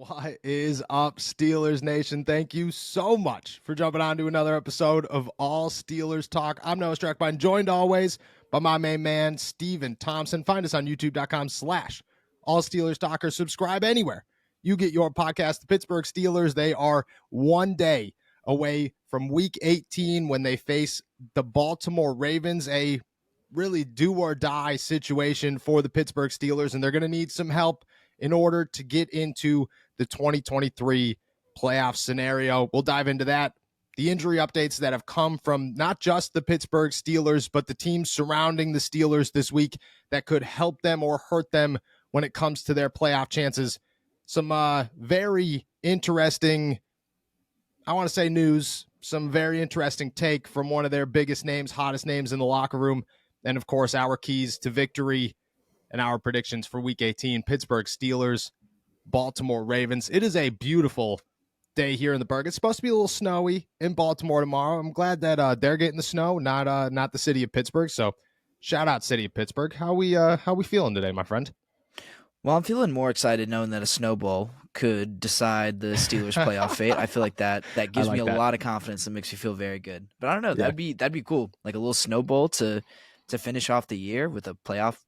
What is up, Steelers Nation? Thank you so much for jumping on to another episode of All Steelers Talk. I'm Noah Strackbine, joined always by my main man, Steven Thompson. Find us on youtube.com/All Steelers Talker. Subscribe anywhere you get your podcast. The Pittsburgh Steelers, they are one day away from Week 18 when they face the Baltimore Ravens, a really do-or-die situation for the Pittsburgh Steelers, and they're going to need some help in order to get into the 2023 playoff scenario. We'll dive into that. The injury updates that have come from not just the Pittsburgh Steelers, but the teams surrounding the Steelers this week that could help them or hurt them when it comes to their playoff chances. Some very interesting, I want to say news, some very interesting take from one of their biggest names, hottest names in the locker room. And of course, our keys to victory and our predictions for Week 18, Pittsburgh Steelers, Baltimore Ravens. It is a beautiful day here in the Berg. It's supposed to be a little snowy in Baltimore tomorrow. I'm glad that they're getting the snow, not the city of Pittsburgh. So shout out city of Pittsburgh. How we feeling today, my friend? Well, I'm feeling more excited knowing that a snowball could decide the Steelers' playoff fate. I feel like that gives me a lot of confidence and makes me feel very good. But I don't know, that'd be cool. Like a little snowball to finish off the year with a playoff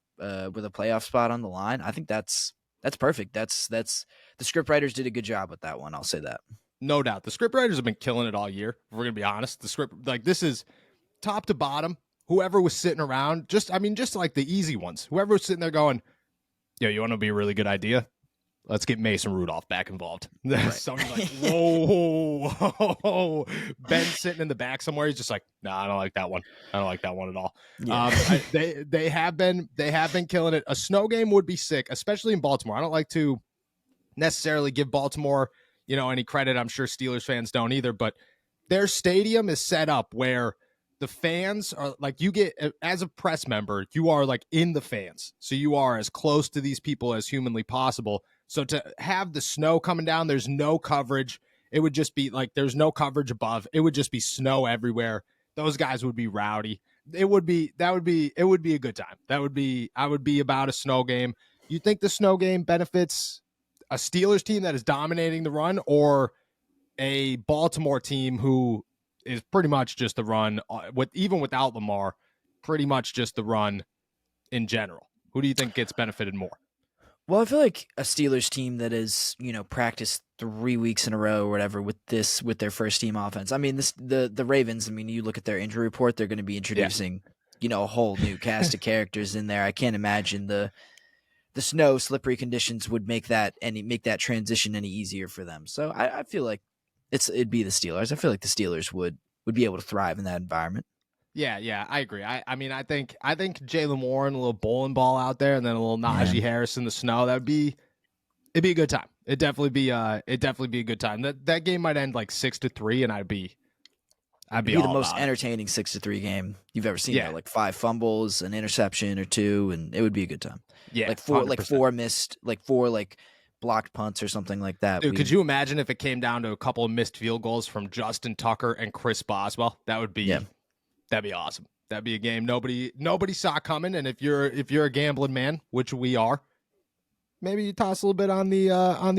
spot on the line. I think that's perfect. That's the script writers did a good job with that one. I'll say that. No doubt. The script writers have been killing it all year. If we're gonna be honest, the script, like, this is top to bottom. Whoever was sitting around, just like the easy ones. Whoever was sitting there going, "Yo, you want to be a really good idea? Let's get Mason Rudolph back involved." Right. Someone's like, whoa. Ben's sitting in the back somewhere. He's just like, "No, I don't like that one. I don't like that one at all." Yeah. They have been killing it. A snow game would be sick, especially in Baltimore. I don't like to necessarily give Baltimore, any credit. I'm sure Steelers fans don't either, but their stadium is set up where the fans are like, you get, as a press member, you are like in the fans. So you are as close to these people as humanly possible. So to have the snow coming down, there's no coverage. It would just be like, there's no coverage above. It would just be snow everywhere. Those guys would be rowdy. It would be a good time. I would be about a snow game. You think the snow game benefits a Steelers team that is dominating the run, or a Baltimore team who is pretty much just the run, even without Lamar, pretty much just the run in general? Who do you think gets benefited more? Well, I feel like a Steelers team that is, practiced 3 weeks in a row or whatever with their first team offense. I mean, the Ravens, you look at their injury report, they're going to be introducing, a whole new cast of characters in there. I can't imagine the snow, slippery conditions would make that transition any easier for them. So I feel like it'd be the Steelers. I feel like the Steelers would be able to thrive in that environment. Yeah, I agree. I think Jaylen Warren, a little bowling ball out there, and then a little Najee Harris in the snow. It'd be a good time. It'd definitely be a good time. That game might end like 6-3, and I'd be the most entertaining 6-3 game you've ever seen. Like 5 fumbles, an interception or 2, and it would be a good time. Yeah, like 4 missed, like 4 blocked punts or something like that. Dude, could you imagine if it came down to a couple of missed field goals from Justin Tucker and Chris Boswell? That'd be awesome. That'd be a game nobody saw coming. And if you're a gambling man, which we are, maybe you toss a little bit on the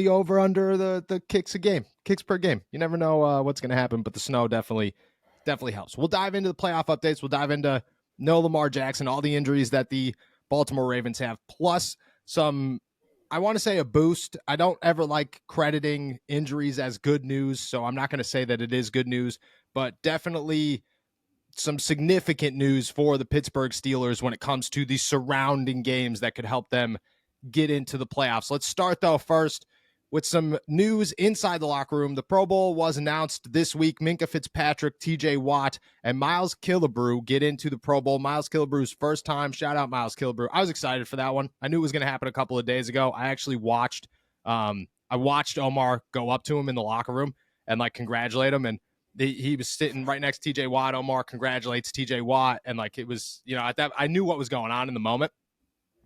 over under the kicks per game. You never know what's going to happen, but the snow definitely helps. We'll dive into the playoff updates. We'll dive into no Lamar Jackson, all the injuries that the Baltimore Ravens have, plus some, I want to say, a boost. I don't ever like crediting injuries as good news, so I'm not going to say that it is good news, but definitely some significant news for the Pittsburgh Steelers when it comes to the surrounding games that could help them get into the playoffs. Let's start, though, first with some news inside the locker room. The Pro Bowl was announced this week. Minkah Fitzpatrick, TJ Watt, and Miles Killebrew get into the Pro Bowl. Miles Killebrew's first time. Shout out Miles Killebrew. I was excited for that one. I knew it was going to happen a couple of days ago. I actually watched Omar go up to him in the locker room and congratulate him. And he was sitting right next to TJ Watt. Omar congratulates TJ Watt. And it was, at that, I knew what was going on in the moment.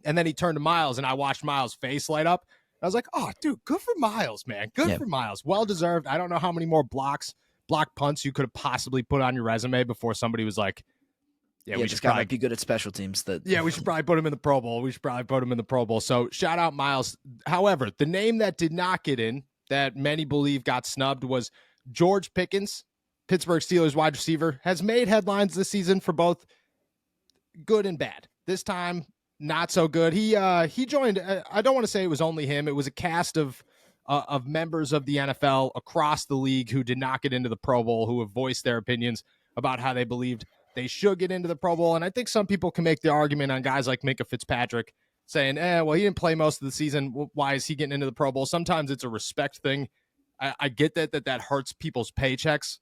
And then he turned to Miles, and I watched Miles' face light up. I was like, oh, dude, good for Miles, man. Good for Miles. Well-deserved. I don't know how many more block punts you could have possibly put on your resume before somebody was like, we just got to be good at special teams. We should probably put him in the Pro Bowl. So shout out Miles. However, the name that did not get in that many believe got snubbed was George Pickens, Pittsburgh Steelers wide receiver, has made headlines this season for both good and bad. This time, not so good. He joined. I don't want to say it was only him. It was a cast of members of the NFL across the league who did not get into the Pro Bowl, who have voiced their opinions about how they believed they should get into the Pro Bowl. And I think some people can make the argument on guys like Minka Fitzpatrick saying, well, he didn't play most of the season. Why is he getting into the Pro Bowl? Sometimes it's a respect thing. I get that hurts people's paychecks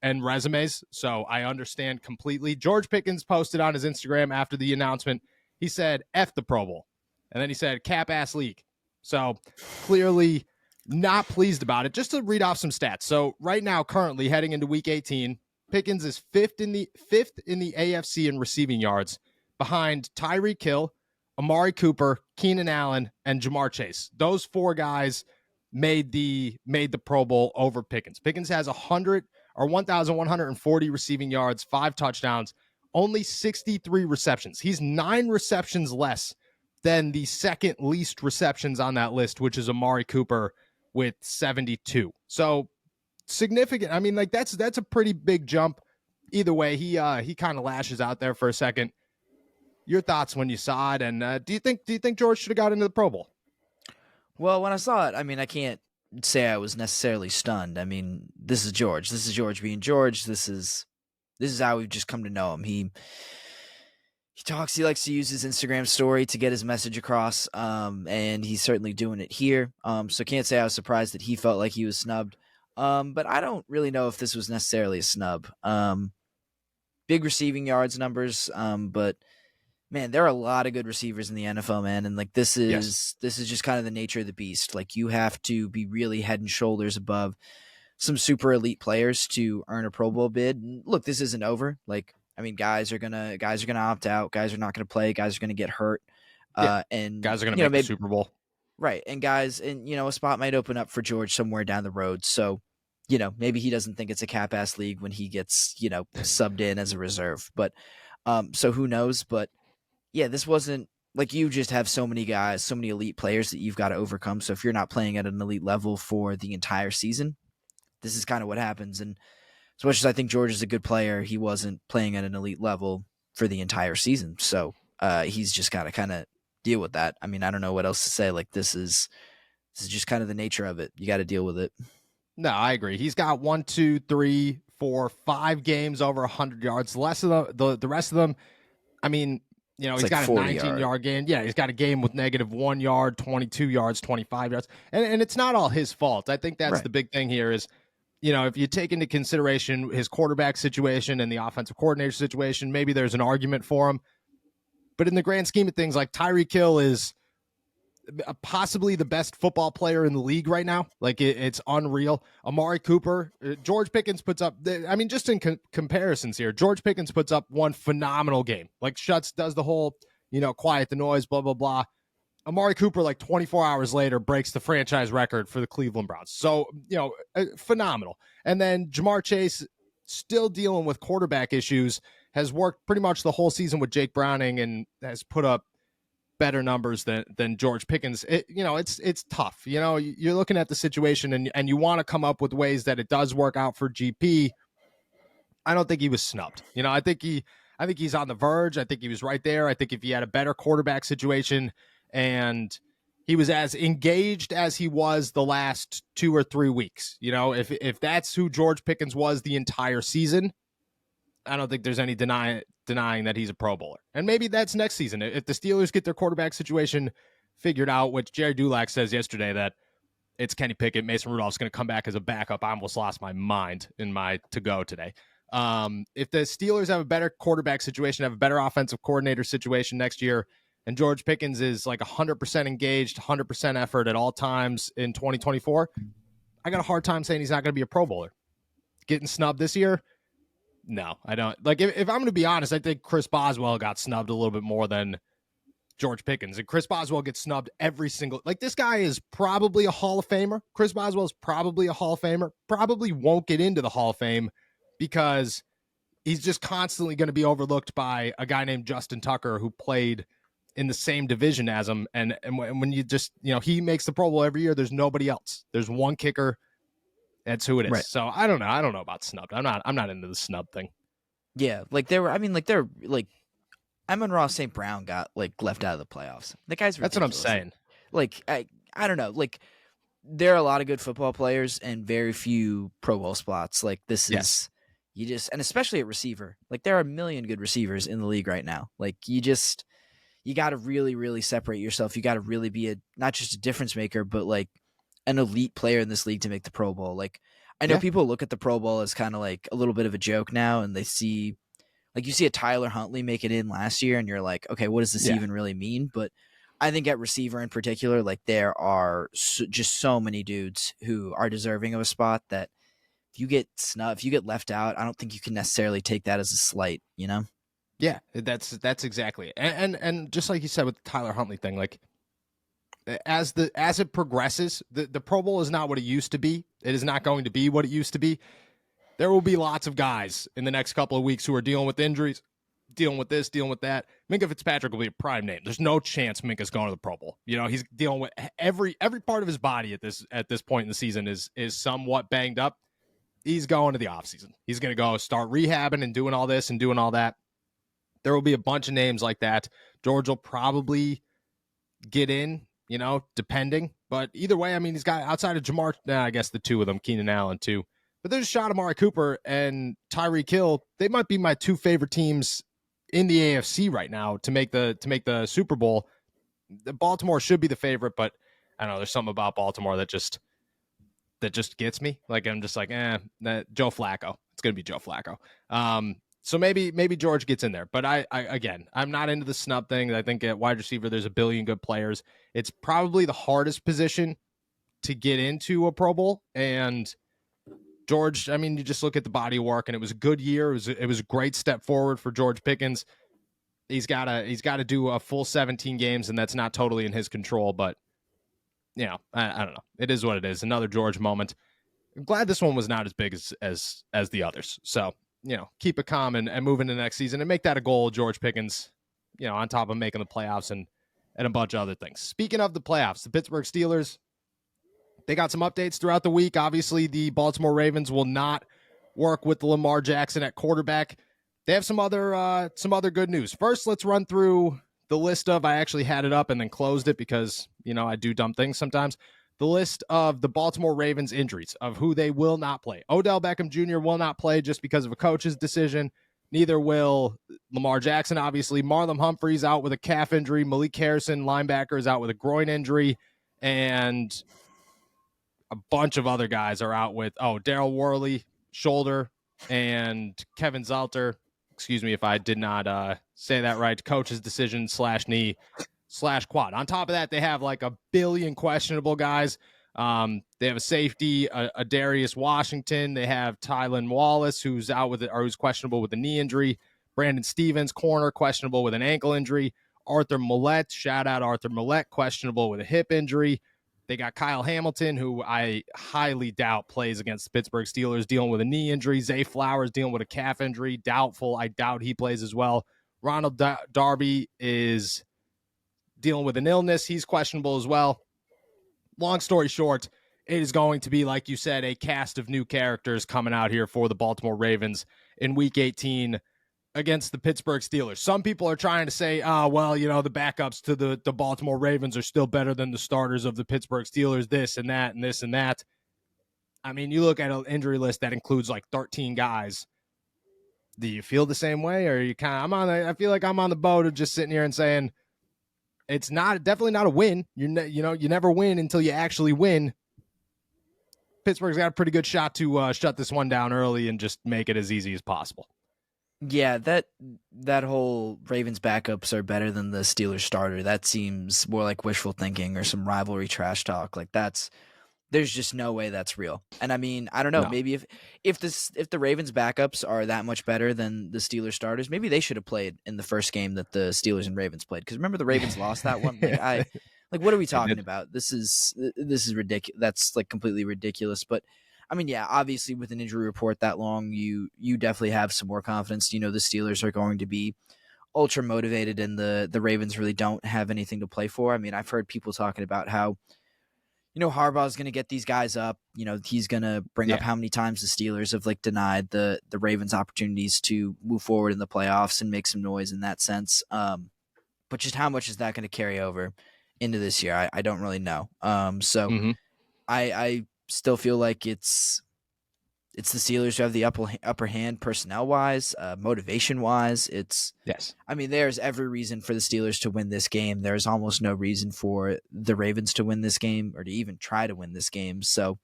and resumes, so I understand completely. George Pickens posted on his Instagram after the announcement. He said, F the Pro Bowl. And then he said, cap-ass league. So clearly not pleased about it. Just to read off some stats. So right now, currently heading into Week 18, Pickens is fifth in the AFC in receiving yards, behind Tyreek Hill, Amari Cooper, Keenan Allen, and Jamar Chase. Those four guys made the Pro Bowl over Pickens. Pickens has 1,140 receiving yards, 5 touchdowns, only 63 receptions. He's 9 receptions less than the second least receptions on that list, which is Amari Cooper with 72. So significant. I mean, like that's a pretty big jump. Either way, he kind of lashes out there for a second. Your thoughts when you saw it, and do you think George should have got into the Pro Bowl? Well, when I saw it, I mean, I can't say I was necessarily stunned. I mean, this is George. This is George being George. This is how we've just come to know him. He talks. He likes to use his Instagram story to get his message across, and he's certainly doing it here. So can't say I was surprised that he felt like he was snubbed. But I don't really know if this was necessarily a snub. Big receiving yards numbers, but man, there are a lot of good receivers in the NFL, man. And like, this is just kind of the nature of the beast. Like, you have to be really head and shoulders above some super elite players to earn a Pro Bowl bid. And look, this isn't over. Like, I mean, guys are gonna opt out. Guys are not gonna play. Guys are gonna get hurt. And guys are gonna make the Super Bowl. Right. And a spot might open up for George somewhere down the road. So, maybe he doesn't think it's a cap-ass league when he gets, subbed in as a reserve. But so who knows? But yeah, this wasn't like, you just have so many guys, so many elite players that you've got to overcome. So if you're not playing at an elite level for the entire season, this is kind of what happens. And as much as I think George is a good player, he wasn't playing at an elite level for the entire season. So he's just got to kind of deal with that. I mean, I don't know what else to say. Like, this is just kind of the nature of it. You got to deal with it. No, I agree. He's got 1, 2, 3, 4, 5 games over 100 yards. The rest of them, I mean, he's like got a 19-yard game. Yeah, he's got a game with -1 yard, 22 yards, 25 yards. And it's not all his fault. I think that's the big thing here is, if you take into consideration his quarterback situation and the offensive coordinator situation, maybe there's an argument for him. But in the grand scheme of things, like, Tyreek Hill is possibly the best football player in the league right now. Like, it's unreal. Amari Cooper, George Pickens puts up, just in comparisons here, George Pickens puts up one phenomenal game. Like, does the whole, quiet the noise, blah, blah, blah. Amari Cooper, like 24 hours later, breaks the franchise record for the Cleveland Browns. So, phenomenal. And then Jamar Chase, still dealing with quarterback issues, has worked pretty much the whole season with Jake Browning and has put up better numbers than George Pickens. It's tough. You're looking at the situation and you want to come up with ways that it does work out for GP. I don't think he was snubbed. I think he's on the verge. I think he was right there. I think if he had a better quarterback situation and he was as engaged as he was the last 2 or 3 weeks, if that's who George Pickens was the entire season, I don't think there's any denying that he's a Pro Bowler. And maybe that's next season. If the Steelers get their quarterback situation figured out, which Jerry Dulac says yesterday that it's Kenny Pickett, Mason Rudolph's going to come back as a backup. I almost lost my mind in my to-go today. If the Steelers have a better quarterback situation, have a better offensive coordinator situation next year, and George Pickens is like 100% engaged, 100% effort at all times in 2024, I got a hard time saying he's not going to be a Pro Bowler. Getting snubbed this year? No, I don't. Like, if I'm going to be honest, I think Chris Boswell got snubbed a little bit more than George Pickens. And Chris Boswell gets snubbed every single... Like, this guy is probably a Hall of Famer. Chris Boswell is probably a Hall of Famer. Probably won't get into the Hall of Fame because he's just constantly going to be overlooked by a guy named Justin Tucker who played in the same division as him. And when you just, he makes the Pro Bowl every year, there's nobody else. There's one kicker. That's who it is. Right. So I don't know. I don't know about snubbed. I'm not into the snub thing. Yeah, Amon-Ra St. Brown got left out of the playoffs. The guy's ridiculous. That's what I'm saying. I don't know. There are a lot of good football players and very few Pro Bowl spots. This is and especially at receiver. There are a million good receivers in the league right now. You got to really, really separate yourself. You got to really be not just a difference maker, but an elite player in this league to make the Pro Bowl. I know people look at the Pro Bowl as kind of a little bit of a joke now, and they see you see a Tyler Huntley make it in last year, and you're like, okay, what does this even really mean? But I think at receiver in particular, there are just so many dudes who are deserving of a spot that if you get snubbed, if you get left out, I don't think you can necessarily take that as a slight, Yeah, that's exactly it. And just like you said with the Tyler Huntley thing, as it progresses, the Pro Bowl is not what it used to be. It is not going to be what it used to be. There will be lots of guys in the next couple of weeks who are dealing with injuries, dealing with this, dealing with that. Minkah Fitzpatrick will be a prime name. There's no chance Minkah's going to the Pro Bowl. He's dealing with every part of his body at this point in the season is somewhat banged up. He's going to the offseason. He's going to go start rehabbing and doing all this and doing all that. There will be a bunch of names like that. George will probably get in, depending. But either way, he's got outside of Jamar, I guess the two of them, Keenan Allen too. But there's a shot Amari Cooper and Tyreek Hill. They might be my two favorite teams in the AFC right now to make the Super Bowl. Baltimore should be the favorite, but I don't know. There's something about Baltimore that just gets me. I'm just that Joe Flacco. It's gonna be Joe Flacco. So maybe George gets in there, but I'm not into the snub thing. I think at wide receiver there's a billion good players. It's probably the hardest position to get into a Pro Bowl, and George, you just look at the body of work, and it was a good year. It was a great step forward for George Pickens. He's got to do a full 17 games, and that's not totally in his control. But I don't know. It is what it is. Another George moment. I'm glad this one was not as big as the others. So keep it calm and move into the next season and make that a goal, George Pickens. On top of making the playoffs and a bunch of other things. Speaking of the playoffs, the Pittsburgh Steelers. They got some updates throughout the week. Obviously, the Baltimore Ravens will not work with Lamar Jackson at quarterback. They have some other good news. First, let's run through the list of, I actually had it up and then closed it because, I do dumb things sometimes. The list of the Baltimore Ravens injuries of who they will not play. Odell Beckham Jr. will not play just because of a coach's decision. Neither will Lamar Jackson, obviously. Marlon Humphrey's out with a calf injury. Malik Harrison, linebacker, is out with a groin injury. And a bunch of other guys are out with, Daryl Worley, shoulder, and Kevin Zelter. Excuse me if I did not say that right. Coach's decision /knee /quad. On top of that, they have a billion questionable guys. They have a safety, a Darius Washington. They have Tylan Wallace, who's out with who's questionable with a knee injury. Brandon Stevens, corner, questionable with an ankle injury. Arthur Millette, shout out Arthur Millette, questionable with a hip injury. They got Kyle Hamilton, who I highly doubt plays against the Pittsburgh Steelers, dealing with a knee injury. Zay Flowers dealing with a calf injury. Doubtful. I doubt he plays as well. Ronald Darby is dealing with an illness. He's questionable as well. Long story short, it is going to be, like you said, a cast of new characters coming out here for the Baltimore Ravens in Week 18 against the Pittsburgh Steelers. Some people are trying to say, the backups to the Baltimore Ravens are still better than the starters of the Pittsburgh Steelers, this and that and this and that. You look at an injury list that includes 13 guys. Do you feel the same way? Or are you I feel like I'm on the boat of just sitting here and saying it's definitely not a win. You never win until you actually win. Pittsburgh's got a pretty good shot to shut this one down early and just make it as easy as possible. Yeah, that whole Ravens backups are better than the Steelers starter. That seems more like wishful thinking or some rivalry trash talk. There's just no way that's real. And I don't know. No. Maybe if the Ravens backups are that much better than the Steelers starters, maybe they should have played in the first game that the Steelers and Ravens played. Because remember the Ravens lost that one. What are we talking about? This is ridiculous. That's completely ridiculous. But obviously with an injury report that long, you definitely have some more confidence. The Steelers are going to be ultra motivated and the Ravens really don't have anything to play for. I mean, I've heard people talking about how, Harbaugh's going to get these guys up. He's going to bring up how many times the Steelers have like denied the Ravens opportunities to move forward in the playoffs and make some noise in that sense. But just how much is that going to carry over into this year? I don't really know. So I still feel like it's the Steelers who have the upper hand personnel wise, motivation wise. I mean, there's every reason for the Steelers to win this game. There's almost no reason for the Ravens to win this game or to even try to win this game. So,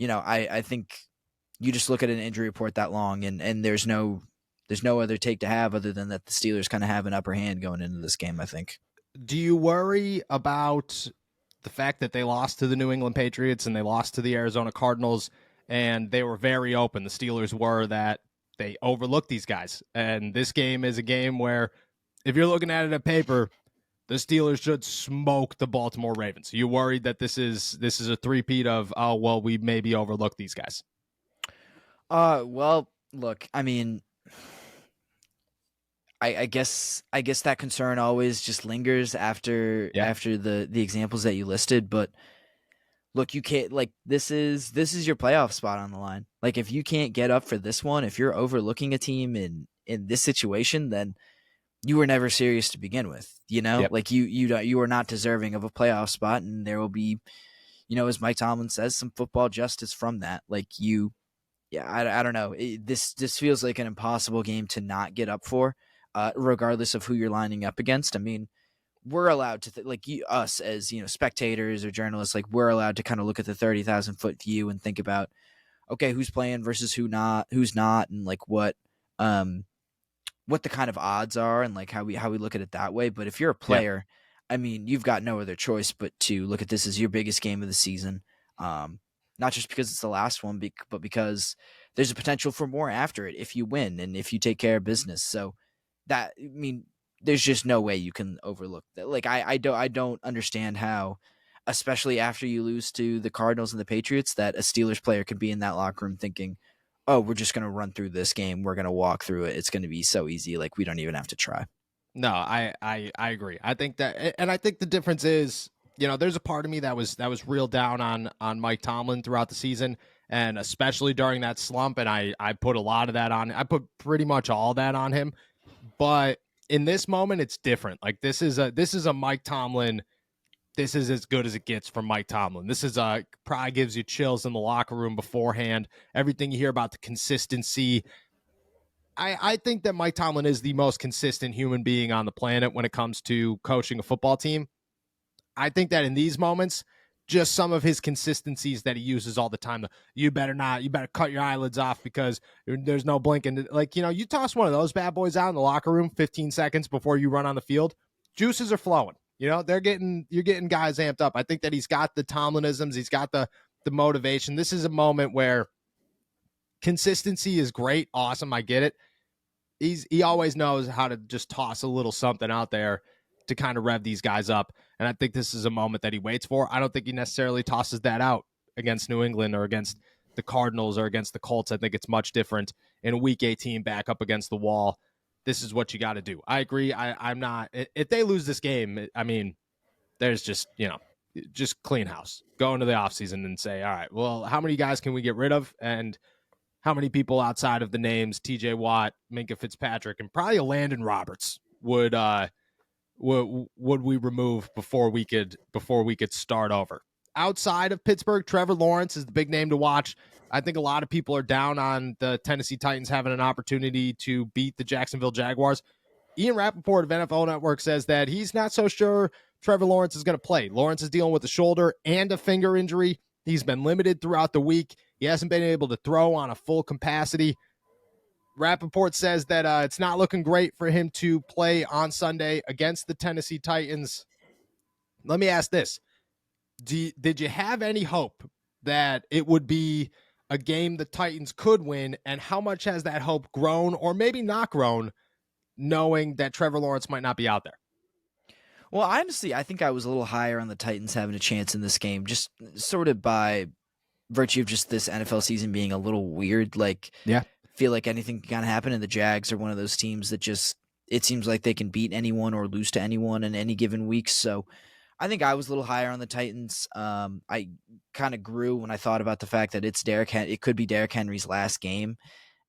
I think you just look at an injury report that long and there's no other take to have other than that the Steelers kind of have an upper hand going into this game, I think. Do you worry about the fact that they lost to the New England Patriots and they lost to the Arizona Cardinals? And they were very open. The Steelers were that they overlooked these guys. And this game is a game where, if you're looking at it on paper, the Steelers should smoke the Baltimore Ravens. You worried that this is a three-peat of, oh, well, we maybe overlooked these guys? Well, look, I mean, I guess that concern always just lingers after the examples that you listed, but look, you can't, like, this is your playoff spot on the line. Like, if you can't get up for this one, if you're overlooking a team in this situation, then you were never serious to begin with. Like you are not deserving of a playoff spot, and there will be, as Mike Tomlin says, some football justice from that. Like I don't know. This feels like an impossible game to not get up for, regardless of who you're lining up against. I mean, we're allowed to us as spectators or journalists, like we're allowed to kind of look at the 30,000 foot view and think about, okay, who's playing versus who's not, and like what the kind of odds are, and like how we look at it that way. But if you're a player, I mean, you've got no other choice but to look at this as your biggest game of the season. Not just because it's the last one, but because there's a potential for more after it if you win and if you take care of business. So that, I mean, there's just no way you can overlook that. Like I don't understand how, especially after you lose to the Cardinals and the Patriots, that a Steelers player could be in that locker room thinking, oh, we're just going to run through this game. We're going to walk through it. It's going to be so easy. Like, we don't even have to try. No, I agree. I think that, and I think the difference is, there's a part of me that was real down on Mike Tomlin throughout the season, and especially during that slump. And I put a lot of that on. I put pretty much all that on him. But in this moment, it's different. Like, this is a Mike Tomlin. This is as good as it gets from Mike Tomlin. This is probably gives you chills in the locker room beforehand. Everything you hear about the consistency. I think that Mike Tomlin is the most consistent human being on the planet when it comes to coaching a football team. I think that in these moments, just some of his consistencies that he uses all the time. You better cut your eyelids off because there's no blinking. Like, you toss one of those bad boys out in the locker room 15 seconds before you run on the field, juices are flowing. You're getting guys amped up. I think that he's got the Tomlinisms. He's got the motivation. This is a moment where consistency is great. Awesome. I get it. He always knows how to just toss a little something out there to kind of rev these guys up. And I think this is a moment that he waits for. I don't think he necessarily tosses that out against New England or against the Cardinals or against the Colts. I think it's much different in a Week 18 back up against the wall. This is what you got to do. I agree. I'm not. If they lose this game, I mean, there's just clean house. Go into the offseason and say, all right, well, how many guys can we get rid of? And how many people outside of the names TJ Watt, Minkah Fitzpatrick, and probably a Landon Roberts would we remove before we could start over? Outside of Pittsburgh, Trevor Lawrence is the big name to watch. I think a lot of people are down on the Tennessee Titans having an opportunity to beat the Jacksonville Jaguars. Ian Rappaport of NFL Network says that he's not so sure Trevor Lawrence is going to play. Lawrence is dealing with a shoulder and a finger injury. He's been limited throughout the week. He hasn't been able to throw on a full capacity. Rappaport says that it's not looking great for him to play on Sunday against the Tennessee Titans. Let me ask this. Did you have any hope that it would be a game the Titans could win, and how much has that hope grown or maybe not grown, knowing that Trevor Lawrence might not be out there? Well, honestly, I think I was a little higher on the Titans having a chance in this game, just sort of by virtue of just this NFL season being a little weird. Like, yeah, feel like anything can happen, and the Jags are one of those teams that just it seems like they can beat anyone or lose to anyone in any given week. So I think I was a little higher on the Titans. I kind of grew when I thought about the fact that it could be Derrick Henry's last game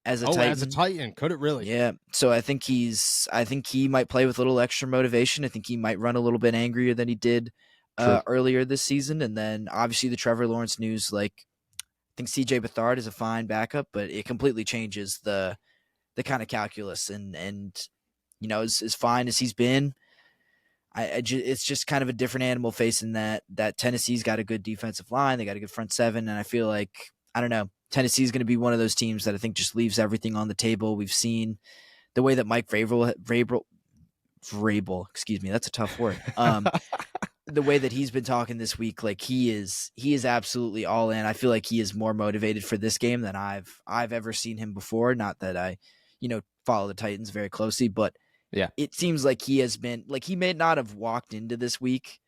as a Titan. As a Titan, could it really? Yeah. So I think he might play with a little extra motivation. I think he might run a little bit angrier than he did earlier this season. And then obviously the Trevor Lawrence news, like I think CJ Beathard is a fine backup, but it completely changes the kind of calculus and as fine as he's been, it's just kind of a different animal facing that Tennessee's got a good defensive line. They got a good front seven. And I feel like, I don't know, Tennessee's going to be one of those teams that I think just leaves everything on the table. We've seen the way that Mike Vrabel, excuse me, that's a tough word. The way that he's been talking this week, like he is absolutely all in. I feel like he is more motivated for this game than I've ever seen him before. Not that I, follow the Titans very closely, but yeah, it seems like he has been, like, he may not have walked into this week,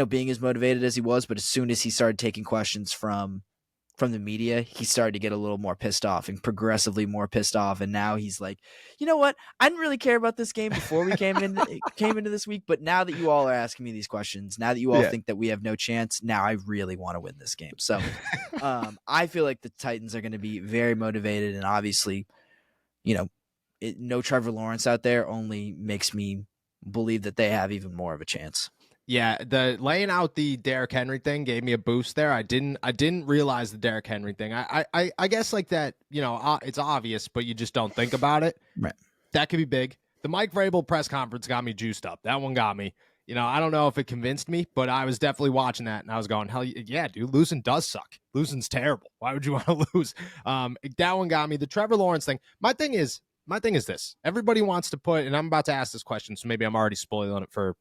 being as motivated as he was, but as soon as he started taking questions from the media, he started to get a little more pissed off and progressively more pissed off. And now he's like, you know what? I didn't really care about this game before we came into this week, but now that you all are asking me these questions, now that you all think that we have no chance, now I really want to win this game. So I feel like the Titans are going to be very motivated, and obviously, no Trevor Lawrence out there only makes me believe that they have even more of a chance. Yeah, the laying out the Derrick Henry thing gave me a boost there. I didn't realize the Derrick Henry thing. I guess like that, it's obvious, but you just don't think about it. Right. That could be big. The Mike Vrabel press conference got me juiced up. That one got me. I don't know if it convinced me, but I was definitely watching that, and I was going, hell yeah, dude, losing does suck. Losing's terrible. Why would you want to lose? That one got me. The Trevor Lawrence thing. My thing is this. Everybody wants to put, and I'm about to ask this question, so maybe I'm already spoiling it for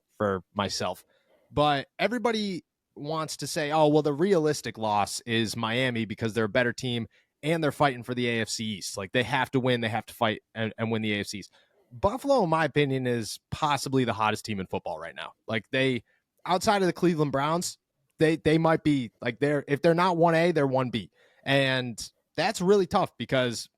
myself. But everybody wants to say, oh, well, the realistic loss is Miami because they're a better team and they're fighting for the AFC East. Like, they have to win. They have to fight and win the AFC East. Buffalo, in my opinion, is possibly the hottest team in football right now. Like, they, outside of the Cleveland Browns, they might be, like, if they're not 1A, they're 1B. And that's really tough because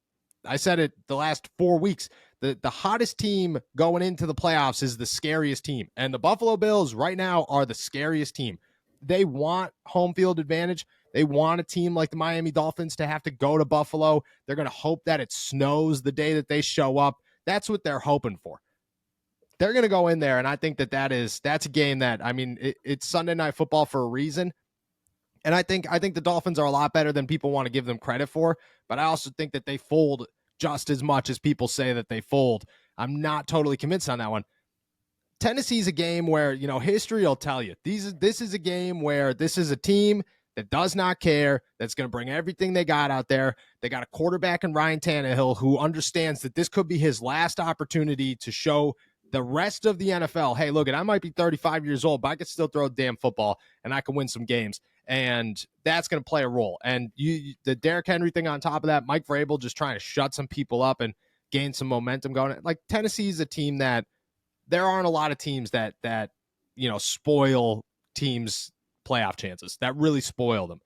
I said it the last 4 weeks. The hottest team going into the playoffs is the scariest team. And the Buffalo Bills right now are the scariest team. They want home field advantage. They want a team like the Miami Dolphins to have to go to Buffalo. They're going to hope that it snows the day that they show up. That's what they're hoping for. They're going to go in there, and I think that's a game that, it's Sunday Night Football for a reason. And I think the Dolphins are a lot better than people want to give them credit for, but I also think that they fold just as much as people say that they fold. I'm not totally convinced on that one. Tennessee's a game where, history will tell you. This is a game where this is a team that does not care, that's going to bring everything they got out there. They got a quarterback in Ryan Tannehill who understands that this could be his last opportunity to show the rest of the NFL, hey, look, I might be 35 years old, but I can still throw a damn football, and I can win some games. And that's going to play a role. And the Derrick Henry thing on top of that, Mike Vrabel just trying to shut some people up and gain some momentum going. Like, Tennessee's a team that there aren't a lot of teams that spoil teams' playoff chances, that really spoil them.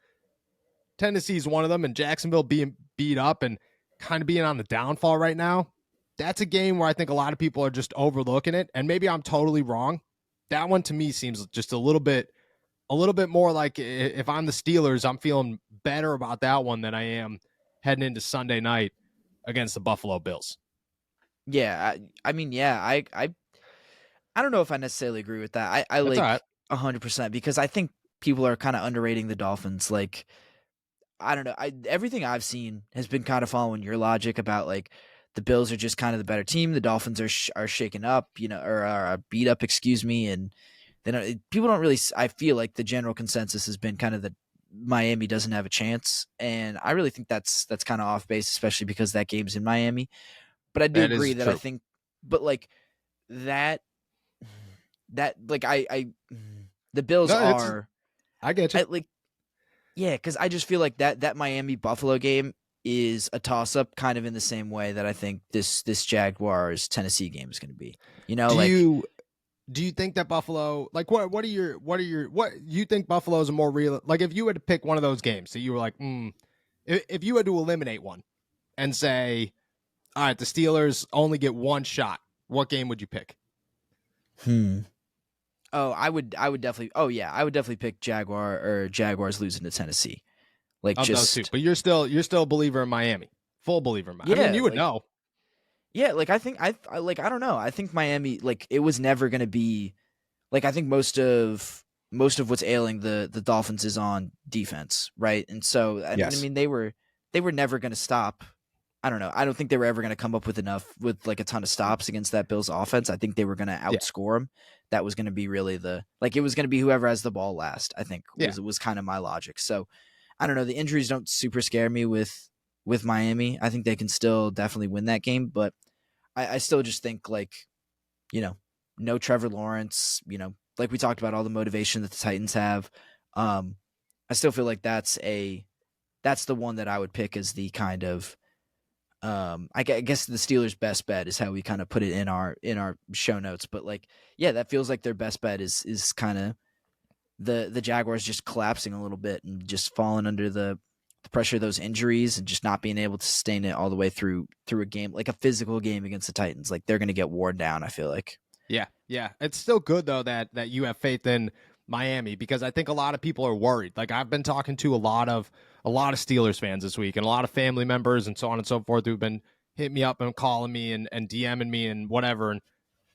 Tennessee's one of them, and Jacksonville being beat up and kind of being on the downfall right now. That's a game where I think a lot of people are just overlooking it, and maybe I'm totally wrong. That one to me seems just a little bit more like, if I'm the Steelers, I'm feeling better about that one than I am heading into Sunday night against the Buffalo Bills. Yeah, I don't know if I necessarily agree with that. I like 100% because I think people are kind of underrating the Dolphins. Like, I don't know. Everything I've seen has been kind of following your logic about, like, the Bills are just kind of the better team. The Dolphins are shaken up, or are beat up, excuse me. And people don't really, I feel like the general consensus has been kind of that Miami doesn't have a chance. And I really think that's kind of off base, especially because that game's in Miami. But I do agree that true. I think, but like that like the Bills are, I get you. Yeah, because I just feel like that Miami Buffalo game is a toss up, kind of in the same way that I think this Jaguars Tennessee game is going to be. Do you think that Buffalo, like, what you think Buffalo is a more real, like, if you had to pick one of those games that you were like, if you had to eliminate one and say, all right, the Steelers only get one shot what game would you pick? Oh, I would definitely. Oh yeah, I would definitely pick Jaguars losing to Tennessee. Like Of those two, but you're still a believer in Miami, full believer in Miami. Yeah, I mean, you would know. Yeah, like I think I don't know. I think Miami, like, it was never going to be, like, I think most of what's ailing the Dolphins is on defense, right? And so I mean they were never going to stop. I don't know. I don't think they were ever going to come up with like a ton of stops against that Bills offense. I think they were going to outscore them. That was going to be really it was going to be whoever has the ball last, I think was kind of my logic. So I don't know. The injuries don't super scare me with Miami. I think they can still definitely win that game, but I still just think, like, no Trevor Lawrence, like we talked about, all the motivation that the Titans have. I still feel like that's the one that I would pick as the kind of, I guess the Steelers' best bet is how we kind of put it in our show notes. But, like, yeah, that feels like their best bet is kind of the Jaguars just collapsing a little bit and just falling under the pressure of those injuries and just not being able to sustain it all the way through a game, like a physical game against the Titans. Like, they're going to get worn down, I feel like. Yeah. It's still good, though, that you have faith in Miami, because I think a lot of people are worried. Like, I've been talking to a lot of Steelers fans this week, and a lot of family members and so on and so forth who've been hitting me up and calling me and DMing me and whatever. And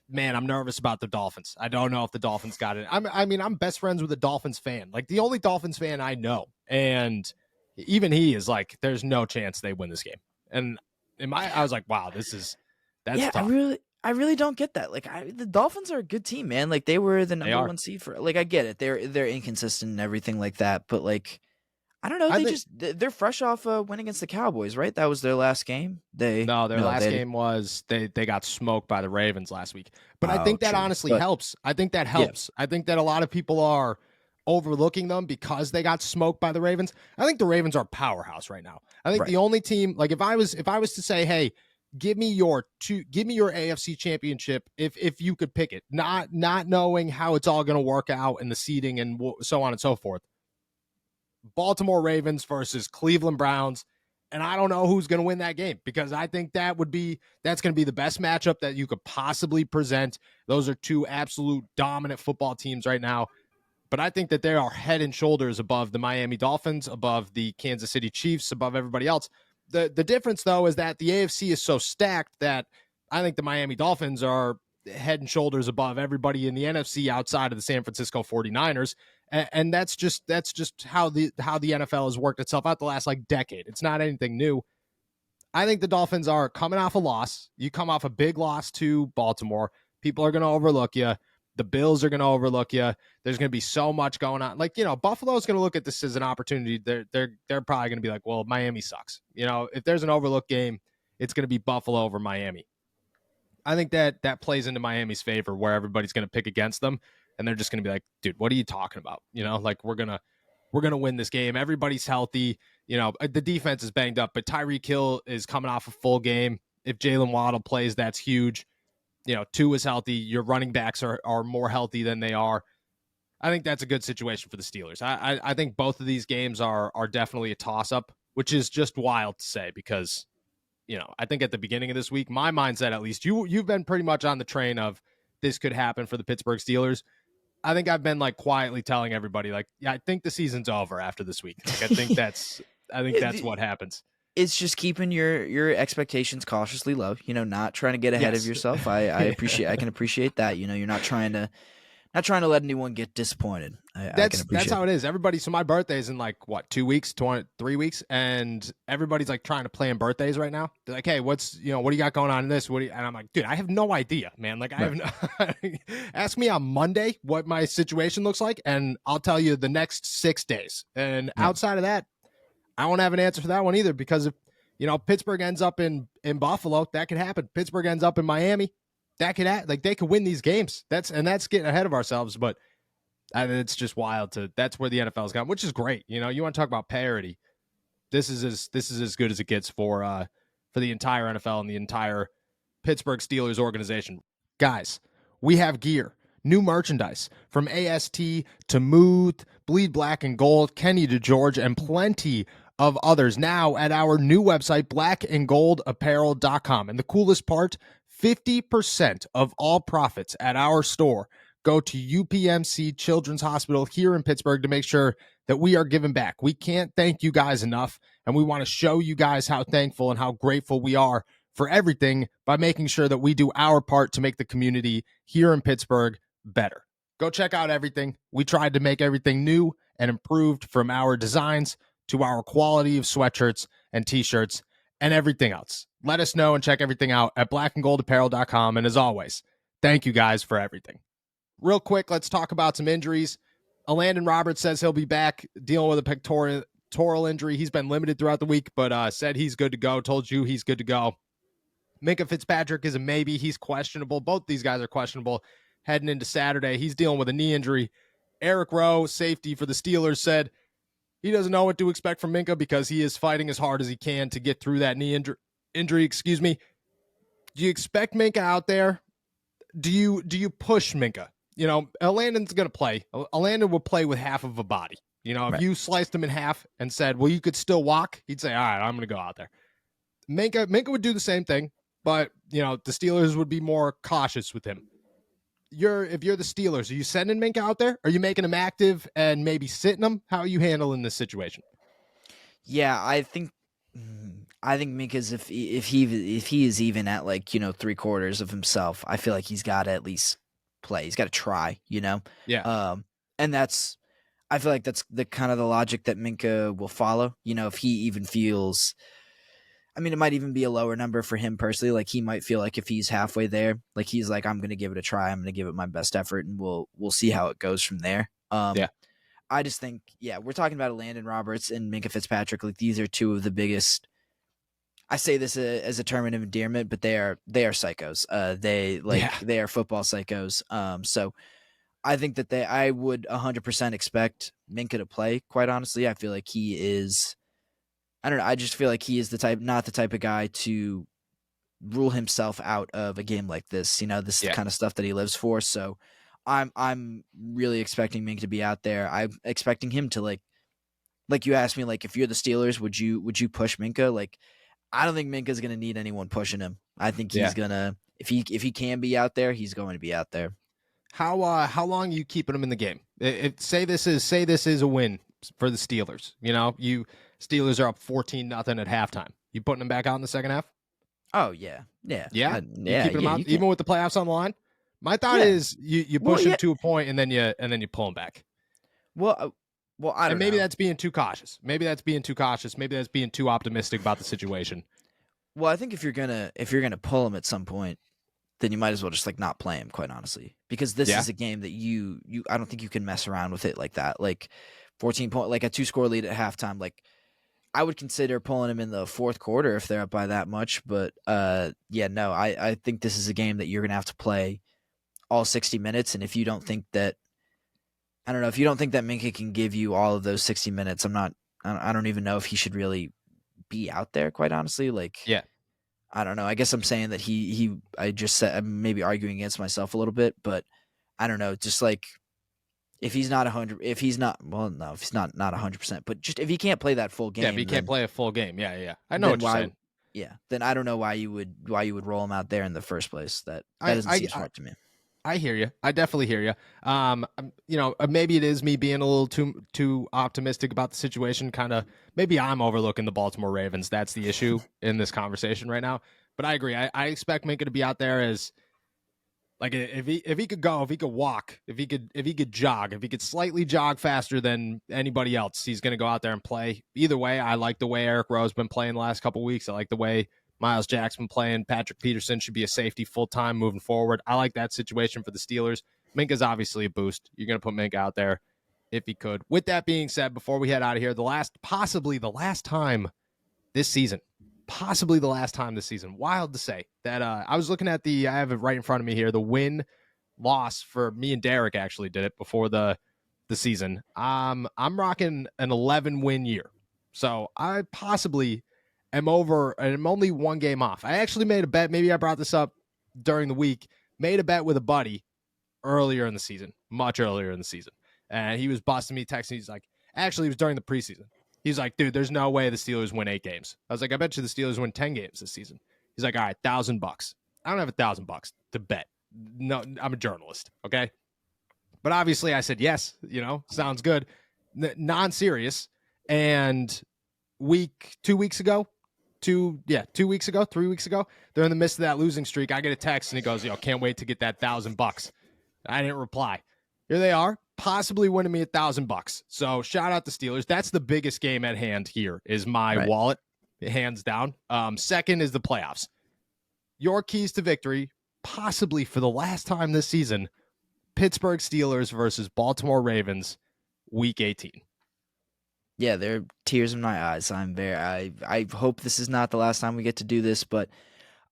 man, I'm nervous about the Dolphins. I don't know if the Dolphins got it. I'm best friends with a Dolphins fan, like the only Dolphins fan I know. And even he is like, there's no chance they win this game. And I was like, wow, that's tough. I really don't get that. Like, the Dolphins are a good team, man. Like, they were the number one seed for, like, I get it. They're inconsistent and everything like that. But, like, I don't know. They're fresh off a win against the Cowboys, right? That was their last game. Their last game was they got smoked by the Ravens last week. But I think that honestly helps. I think that helps. Yeah. I think that a lot of people are overlooking them because they got smoked by the Ravens. I think the Ravens are a powerhouse right now. I think the only team, like, if I was to say, hey, give me your AFC championship if you could pick it, not knowing how it's all going to work out and the seeding and so on and so forth. Baltimore Ravens versus Cleveland Browns, and I don't know who's going to win that game, because I think that's going to be the best matchup that you could possibly present. Those are two absolute dominant football teams right now, but I think that they are head and shoulders above the Miami Dolphins, above the Kansas City Chiefs, above everybody else. The difference, though, is that the AFC is so stacked that I think the Miami Dolphins are head and shoulders above everybody in the NFC outside of the San Francisco 49ers. And that's just how the NFL has worked itself out the last, like, decade. It's not anything new. I think the Dolphins are coming off a loss. You come off a big loss to Baltimore. People are going to overlook you. The Bills are going to overlook you. There's going to be so much going on. Like, Buffalo's going to look at this as an opportunity. They're probably going to be like, well, Miami sucks. If there's an overlook game, it's going to be Buffalo over Miami. I think that plays into Miami's favor, where everybody's going to pick against them, and they're just going to be like, dude, what are you talking about? Like, we're going to win this game. Everybody's healthy. The defense is banged up, but Tyreek Hill is coming off a full game. If Jalen Waddle plays, that's huge. Tua is healthy. Your running backs are more healthy than they are. I think that's a good situation for the Steelers. I think both of these games are definitely a toss-up, which is just wild to say, because I think at the beginning of this week, my mindset, at least, you've been pretty much on the train of this could happen for the Pittsburgh Steelers. I think I've been, like, quietly telling everybody, like, yeah, I think the season's over after this week. Like, I think that's what happens. It's just keeping your expectations cautiously low, not trying to get ahead of yourself. I can appreciate that. You're not trying to let anyone get disappointed. That's how it is. Everybody. So my birthday's in, like, what, 2 weeks, 3 weeks, and everybody's, like, trying to plan birthdays right now. They're like, hey, what do you got going on in this? And I'm like, dude, I have no idea, man. Like, I have ask me on Monday what my situation looks like, and I'll tell you the next 6 days. And outside of that, I won't have an answer for that one either, because if Pittsburgh ends up in Buffalo, that could happen. Pittsburgh ends up in Miami, that could they could win these games. That's getting ahead of ourselves, but it's just wild that's where the NFL's gone, which is great. You want to talk about parity. This is as good as it gets for the entire NFL and the entire Pittsburgh Steelers organization. Guys, we have gear. New merchandise from AST to Muth, Bleed Black and Gold, Kenny to George, and plenty of others now at our new website, blackandgoldapparel.com. And the coolest part, 50% of all profits at our store go to UPMC Children's Hospital here in Pittsburgh to make sure that we are giving back. We can't thank you guys enough, and we want to show you guys how thankful and how grateful we are for everything by making sure that we do our part to make the community here in Pittsburgh better. Go check out everything. We tried to make everything new and improved, from our designs to our quality of sweatshirts and t-shirts and everything else. Let us know and check everything out at blackandgoldapparel.com. And as always, thank you guys for everything. Real quick, let's talk about some injuries. Landon Roberts says he'll be back dealing with a pectoral injury. He's been limited throughout the week, but said he's good to go. Told you he's good to go. Minkah Fitzpatrick is a maybe. He's questionable. Both these guys are questionable heading into Saturday. He's dealing with a knee injury. Eric Rowe, safety for the Steelers, said he doesn't know what to expect from Minkah because he is fighting as hard as he can to get through that knee injury. Excuse me. Do you expect Minkah out there? Do you push Minkah? You know, Landon's going to play. Landon will play with half of a body. You know, if you sliced him in half and said, well, you could still walk, he'd say, all right, I'm going to go out there. Minkah would do the same thing, but, you know, the Steelers would be more cautious with him. If you're the Steelers, are you sending Minkah out there? Are you making him active and maybe sitting him? How are you handling this situation? Yeah, I think Minkah's if he is even at, like, you know, 3/4 of himself, I feel like he's got to at least play. He's got to try, you know? Yeah. And I feel like that's the kind of the logic that Minkah will follow. You know, if he even feels, I mean, it might even be a lower number for him personally. Like, he might feel like if he's halfway there, like, he's like, I'm going to give it a try. I'm going to give it my best effort, and we'll see how it goes from there. I just think, we're talking about Landon Roberts and Minkah Fitzpatrick. Like, these are two of the biggest. I say this as a term of endearment, but they are psychos. They are football psychos. So I think that I would 100% expect Minkah to play. Quite honestly, I feel like he is. I don't know. I just feel like he is not the type of guy to rule himself out of a game like this. You know, this is the kind of stuff that he lives for. So I'm really expecting Minkah to be out there. I'm expecting him to like you asked me, like, if you're the Steelers, would you push Minkah? Like, I don't think Minka's going to need anyone pushing him. I think he's going to, if he can be out there, he's going to be out there. How long are you keeping him in the game? Say this is a win for the Steelers. You know, Steelers are up 14-0 at halftime. You putting him back out in the second half? Oh yeah. You keeping him out even with the playoffs on the line? My thought is you push him to a point and then you pull him back. Well, I don't know. Maybe that's being too cautious. Maybe that's being too optimistic about the situation. Well, I think if you're gonna pull him at some point, then you might as well just, like, not play him, quite honestly, because this is a game that you I don't think you can mess around with it like that. Like, 14-point, like a 2-score lead at halftime. Like, I would consider pulling him in the fourth quarter if they're up by that much. But I think this is a game that you're gonna have to play all 60 minutes, and if you don't think that. I don't know, if you don't think that Minkah can give you all of those 60 minutes, I don't even know if he should really be out there, quite honestly. Like, I don't know. I guess I'm saying that I just said, I'm maybe arguing against myself a little bit, but I don't know. Just like, if he's not 100, if he's not 100%, but just if he can't play that full game. Yeah, if he can't play a full game. Yeah. I know what you're saying. Yeah. Then I don't know why you would roll him out there in the first place. That doesn't seem smart to me. I hear you. I definitely hear you. You know, maybe it is me being a little too optimistic about the situation. Kind of, maybe I'm overlooking the Baltimore Ravens. That's the issue in this conversation right now. But I agree. I expect Minkah to be out there as, like, if he could go, if he could walk, if he could jog, if he could slightly jog faster than anybody else, he's going to go out there and play. Either way, I like the way Eric Rowe's been playing the last couple of weeks. I like the way Miles Jackson playing. Patrick Peterson should be a safety full-time moving forward. I like that situation for the Steelers. Minkah's obviously a boost. You're going to put Minkah out there if he could. With that being said, before we head out of here, possibly the last time this season, wild to say, that I was looking at I have it right in front of me here, the win-loss for me and Derek actually did it before the season. I'm rocking an 11-win year. So I possibly am over, and I'm only one game off. I actually made a bet. Maybe I brought this up during the week. Made a bet with a buddy earlier in the season, much earlier in the season. And he was busting me, texting. He's like, actually, it was during the preseason. He's like, dude, there's no way the Steelers win 8 games. I was like, I bet you the Steelers win 10 games this season. He's like, all right, $1,000. I don't have $1,000 to bet. No, I'm a journalist, okay? But obviously I said yes, sounds good. Non-serious. And 2 weeks ago, 3 weeks ago, they're in the midst of that losing streak. I get a text and he goes, can't wait to get that $1,000. I didn't reply. Here they are, possibly winning me $1,000. So shout out the Steelers. That's the biggest game at hand here is my wallet, hands down. Second is the playoffs. Your keys to victory, possibly for the last time this season, Pittsburgh Steelers versus Baltimore Ravens, Week 18. Yeah, there are tears in my eyes. I hope this is not the last time we get to do this, but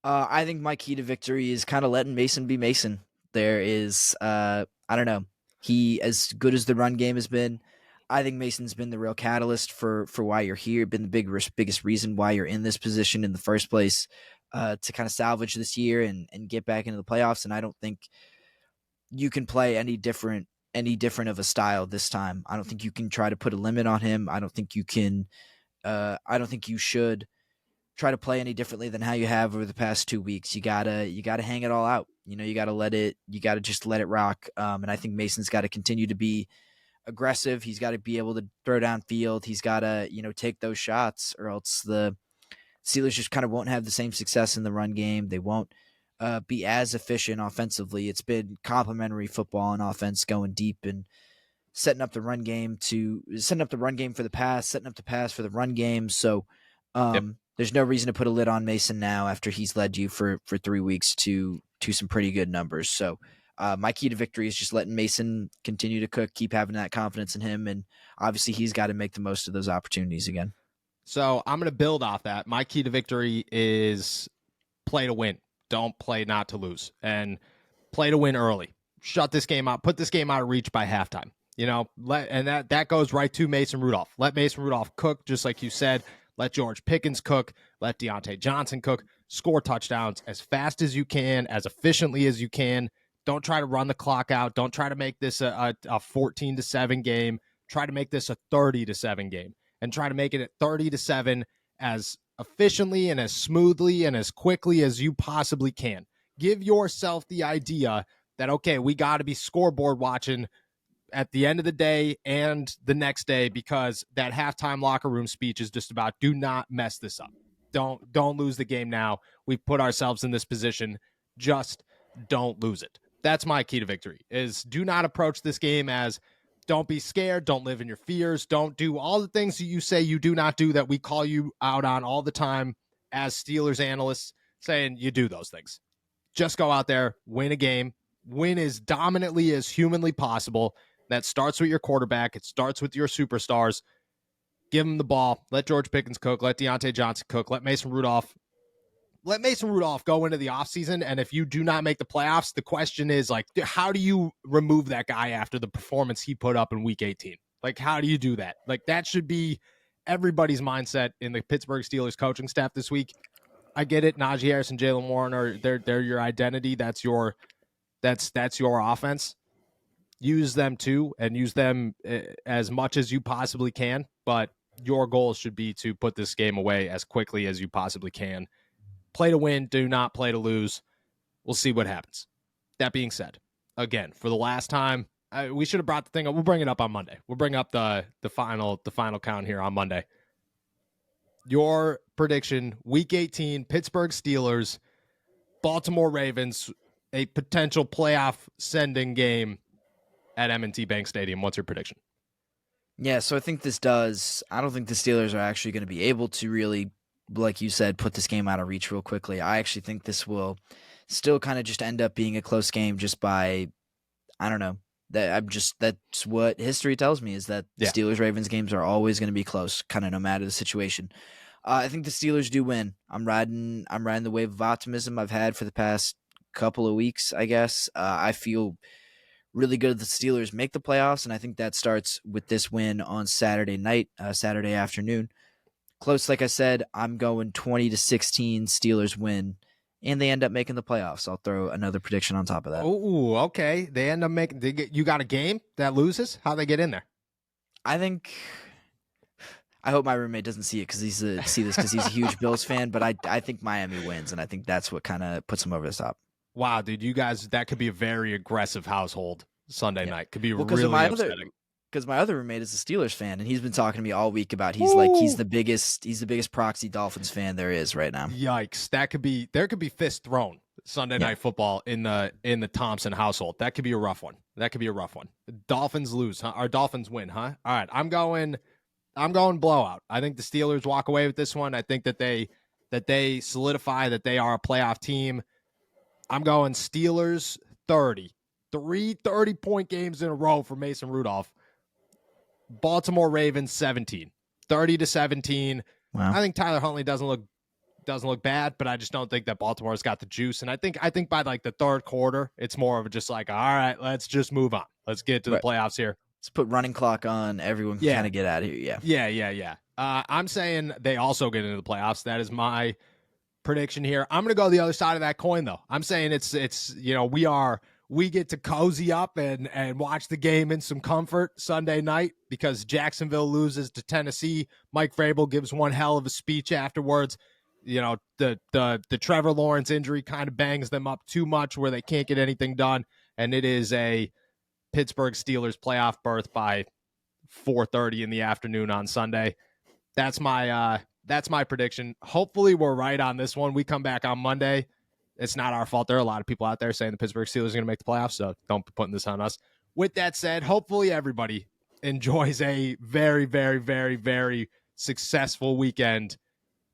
I think my key to victory is kind of letting Mason be Mason. There is, I don't know, he, as good as the run game has been, I think Mason's been the real catalyst for why you're here, been the biggest reason why you're in this position in the first place, to kind of salvage this year and get back into the playoffs. And I don't think you can play any different of a style this time. I don't think you can try to put a limit on him. I don't think you can. I don't think you should try to play any differently than how you have over the past 2 weeks. You gotta hang it all out. You gotta just let it rock. And I think Mason's got to continue to be aggressive. He's got to be able to throw downfield. He's got to, take those shots, or else the Steelers just kind of won't have the same success in the run game. They won't be as efficient offensively. It's been complementary football and offense, going deep and setting up the run game for the pass, setting up the pass for the run game. So there's no reason to put a lid on Mason now after he's led you for 3 weeks to some pretty good numbers. So my key to victory is just letting Mason continue to cook, keep having that confidence in him, and obviously he's got to make the most of those opportunities again. So I'm going to build off that. My key to victory is play to win. Don't play not to lose, and play to win early. Shut this game out. Put this game out of reach by halftime. And that goes right to Mason Rudolph. Let Mason Rudolph cook, just like you said. Let George Pickens cook. Let Deontay Johnson cook. Score touchdowns as fast as you can, as efficiently as you can. Don't try to run the clock out. Don't try to make this a 14-7 game. Try to make this a 30-7 game, and try to make it at 30-7 as efficiently and as smoothly and as quickly as you possibly can. Give yourself the idea that, okay, we got to be scoreboard watching at the end of the day and the next day, because that halftime locker room speech is just about, do not mess this up. Don't lose the game now. We've put ourselves in this position. Just don't lose it. That's my key to victory, is do not approach this game as, don't be scared. Don't live in your fears. Don't do all the things that you say you do not do that we call you out on all the time as Steelers analysts, saying you do those things. Just go out there, win a game, win as dominantly as humanly possible. That starts with your quarterback. It starts with your superstars. Give them the ball. Let George Pickens cook. Let Deontay Johnson cook. Let Mason Rudolph go into the offseason. And if you do not make the playoffs, the question is, like, how do you remove that guy after the performance he put up in Week 18? Like, how do you do that? Like, that should be everybody's mindset in the Pittsburgh Steelers coaching staff this week. I get it. Najee Harris and Jaylen Warren they're your identity. That's your offense. Use them too, and use them as much as you possibly can. But your goal should be to put this game away as quickly as you possibly can. Play to win. Do not play to lose. We'll see what happens. That being said, again, for the last time, we should have brought the thing up. We'll bring it up on Monday. We'll bring up the final count here on Monday. Your prediction, Week 18, Pittsburgh Steelers, Baltimore Ravens, a potential playoff sending game at M&T Bank Stadium. What's your prediction? Yeah, so I think I don't think the Steelers are actually going to be able to really, like you said, put this game out of reach real quickly. I actually think this will still kind of just end up being a close game just by, I don't know. That's what history tells me, is that Steelers-Ravens games are always going to be close, kind of no matter the situation. I think the Steelers do win. I'm riding the wave of optimism I've had for the past couple of weeks, I guess. I feel really good that the Steelers make the playoffs, and I think that starts with this win on Saturday night, Saturday afternoon. Close, like I said. I'm going 20-16 Steelers win, and they end up making the playoffs. I'll throw another prediction on top of that. Oh, okay. They end up you got a game that loses? How'd they get in there? I think I hope my roommate doesn't see it because he's a huge Bills fan. But I think Miami wins, and I think that's what kind of puts him over the top. Wow, dude, you guys, that could be a very aggressive household Sunday night. Could be Well, really upsetting. Because my other roommate is a Steelers fan, and he's been talking to me all week about he's the biggest proxy Dolphins fan there is right now. Yikes! There could be fist thrown Sunday night football in the Thompson household. That could be a rough one. Dolphins lose, huh? Or Dolphins win, huh? All right, I'm going blowout. I think the Steelers walk away with this one. I think that they solidify that they are a playoff team. I'm going Steelers 30. 3 30-point games in a row for Mason Rudolph. Baltimore Ravens 17. 30-17. Wow. I think Tyler Huntley doesn't look bad, but I just don't think that Baltimore's got the juice. And I think by like the third quarter, it's more of a just like, all right, let's just move on. Let's get to the playoffs here. Let's put running clock on. Everyone can kind of get out of here. Yeah. I'm saying they also get into the playoffs. That is my prediction here. I'm going to go the other side of that coin, though. I'm saying it's we get to cozy up and watch the game in some comfort Sunday night because Jacksonville loses to Tennessee. Mike Vrabel gives one hell of a speech afterwards. The Trevor Lawrence injury kind of bangs them up too much where they can't get anything done, and it is a Pittsburgh Steelers playoff berth by 4:30 in the afternoon on Sunday. That's my prediction. Hopefully we're right on this one. We come back on Monday. It's not our fault. There are a lot of people out there saying the Pittsburgh Steelers are going to make the playoffs, so don't be putting this on us. With that said, hopefully everybody enjoys a very, very, very, very successful weekend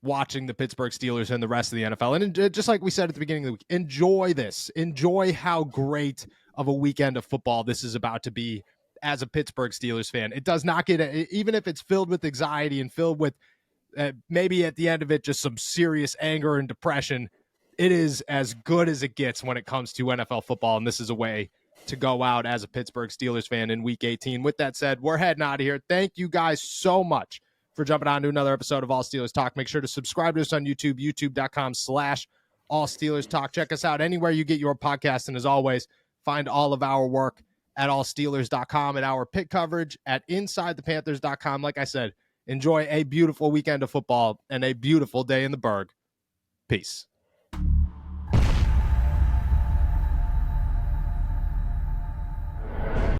watching the Pittsburgh Steelers and the rest of the NFL. And just like we said at the beginning of the week, enjoy this. Enjoy how great of a weekend of football this is about to be as a Pittsburgh Steelers fan. It does not get, even if it's filled with anxiety and filled with maybe at the end of it just some serious anger and depression, it is as good as it gets when it comes to NFL football, and this is a way to go out as a Pittsburgh Steelers fan in Week 18. With that said, we're heading out of here. Thank you guys so much for jumping on to another episode of All Steelers Talk. Make sure to subscribe to us on YouTube, youtube.com/All Steelers Talk. Check us out anywhere you get your podcast, and as always, find all of our work at allsteelers.com and our pick coverage at InsideThePanthers.com. Like I said, enjoy a beautiful weekend of football and a beautiful day in the Berg. Peace.